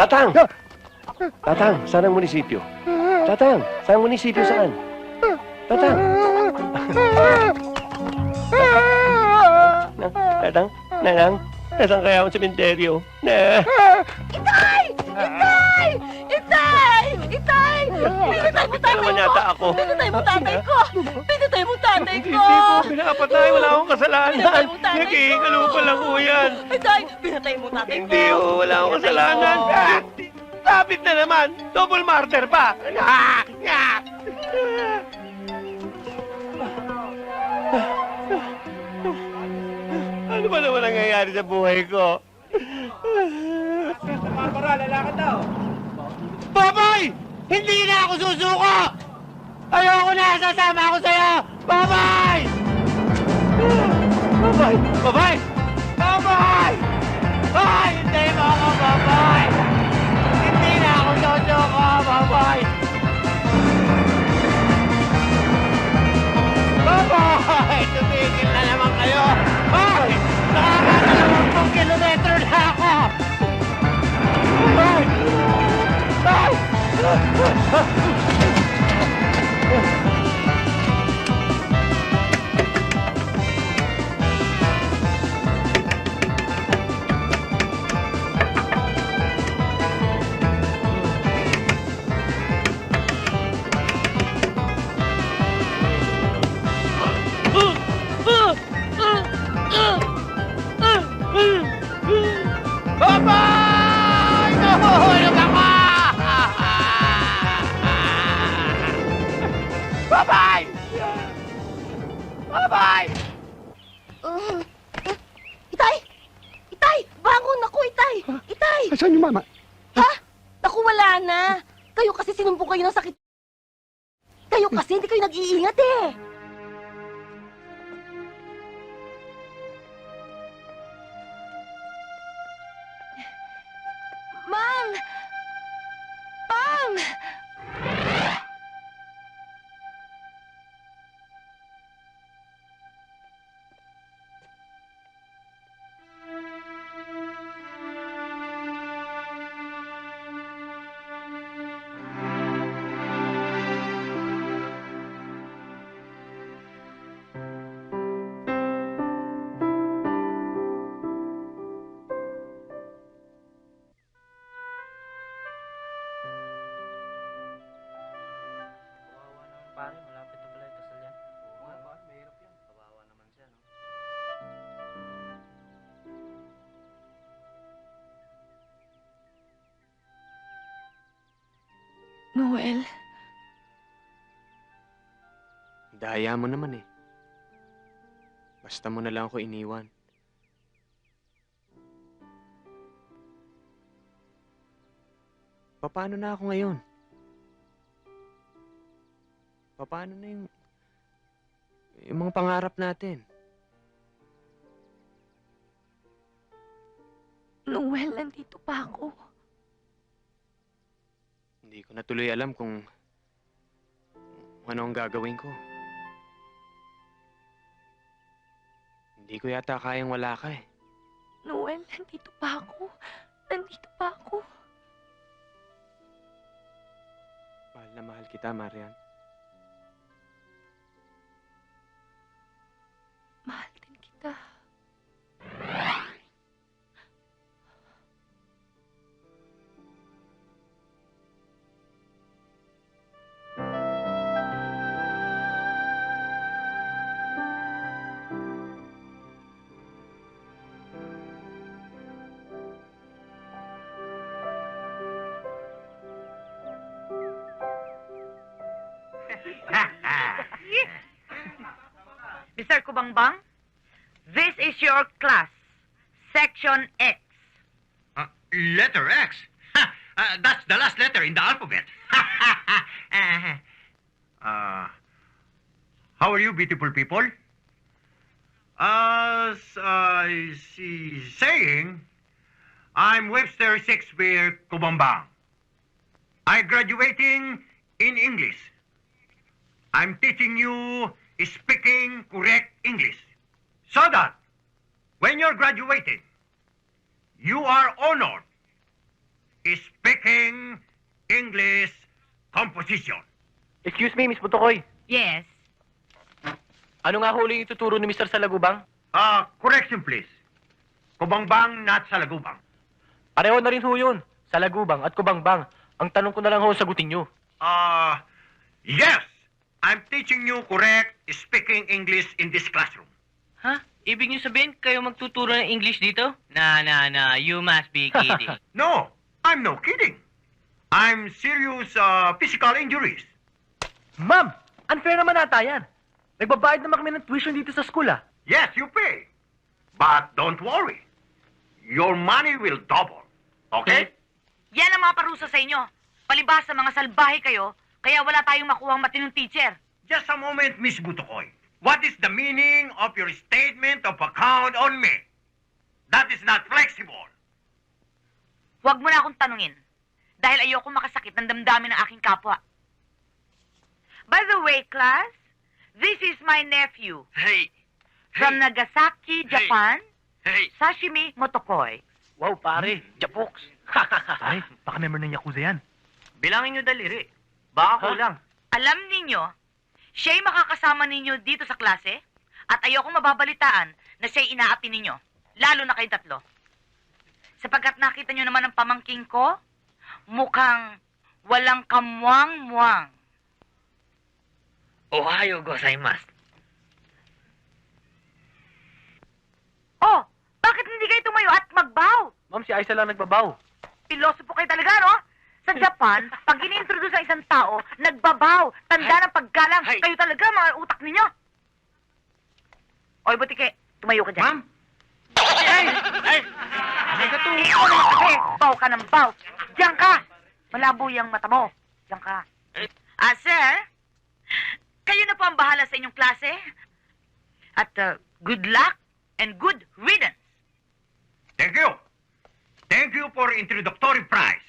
Tatang! Tatang, saan ang munisipyo? Tatang, saan ang munisipyo saan? Tatang! Tatang, nanang, nasaan kaya ang sementeryo? Itay! Itay! Itay! Itay! Pinatay mo tatay naman ko! yata ako. Pinatay mo tatay ko! Pinatay mo tatay ko! Hindi ko pinapatay, wala akong kasalanan. Pinatay mo tatay ko! Nag-iingalo pa lang ko yan. Itay! Pinatay mo tatay ko! Hindi ko, wala akong kasalanan. Sabit na naman, double murder pa. Ano ba naman nangyayari sa buhay ko? Barbara, lalakad daw. Babay! Hindi na ako susuko! Ayoko na! Sasama ako sa'yo! Babay! Babay! Babay! Babay! Ay! Hindi mo ako, babay! Hindi na ako susuko! Babay! Babay! Tumigil na naman kayo! Ay! Nakakadalawang kilometro na ako! Babay! Ay! Babay! Nahuhulog ako! Babay! Babay! Itay! Itay! Bangon ako, Itay! Itay! Saan yung mama? Ha? Naku, wala na! Kayo kasi sinumpong kayo ng sakit. Kayo kasi hindi kayo nag-iingat eh! Mang! Mang! Pare, malapit na pala yung kasal yan. Oo nga, pare, mahirap yan. Kawawa naman siya, no? Noel, Daya mo naman eh. Basta mo na lang ako iniwan. Paano na ako ngayon? Paano na yung mga pangarap natin? Noel, nandito pa ako. Hindi ko na tuloy alam kung ano ang gagawin ko. Hindi ko yata kayang wala ka eh. Noel, nandito pa ako. Nandito pa ako. Mahal na mahal kita, Marian. Mahal din kita. Mr. Kubangbang, this is your class, Section X. Letter X? That's the last letter in the alphabet. How are you, beautiful people? As I see saying, I'm Webster Shakespeare Kubambang. I'm graduating in English. I'm teaching you speaking correct English. So that when you're graduating, you are honored speaking English composition. Excuse me, Miss Butukoy. Yes. Ano nga huli ituturo ni Mr. Salagubang? Correction please. Kubangbang, not Salagubang. Pareho na rin ho yun. Salagubang at kubangbang. Ang tanong ko na lang ho, sagutin nyo. Yes. I'm teaching you correct speaking English in this classroom. Ha? Ibig niyo sabihin kayo magtuturo ng English dito? Na, you must be kidding. No, I'm no kidding. I'm serious physical injuries. Ma'am, unfair naman ata yan. Nagbabayad naman kami ng tuition dito sa school, ah. Yes, you pay. But don't worry. Your money will double. Okay? Yan ang mga parusa sa inyo. Palibasa mga salbahe kayo, kaya wala tayong makuhang matinong teacher. Just a moment, Miss Butukoy. What is the meaning of your statement of account on me? That is not flexible. Huwag mo na akong tanungin. Dahil ayoko makasakit ng damdamin ng aking kapwa. By the way, class, this is my nephew. Hey! From Nagasaki, Japan, Hey! Sashimi Motokoy. Wow, pare. Japoks. Pare, baka member ng Yakuza yan. Bilangin niyo daliri. Baka kulang. Alam ninyo, siya'y makakasama ninyo dito sa klase at ayoko mababalitaan na siya'y inaapi ninyo, lalo na kayong tatlo. Sapagkat nakita nyo naman ang pamangking ko, mukhang walang kamuang-muang. Ohayo gozaimasu. Oh, bakit hindi kayo tumayo at magbaw? Ma'am, si Aiza lang nagbabaw. Pilosopo kayo talaga, no? Sa Japan, pag ini-introduce ang isang tao, nagbabaw. Tanda ng paggalang. Hey. Kayo talaga, mga utak ninyo. Oy, Butike, tumayo ka dyan. Ma'am? Ikaw naman kasi, baw ka ng baw. Diyan ka. Malabo yung mata mo. Diyan ka. Sir, kayo na po ang bahala sa inyong klase. At good luck and good riddance. Thank you. Thank you for introductory prize.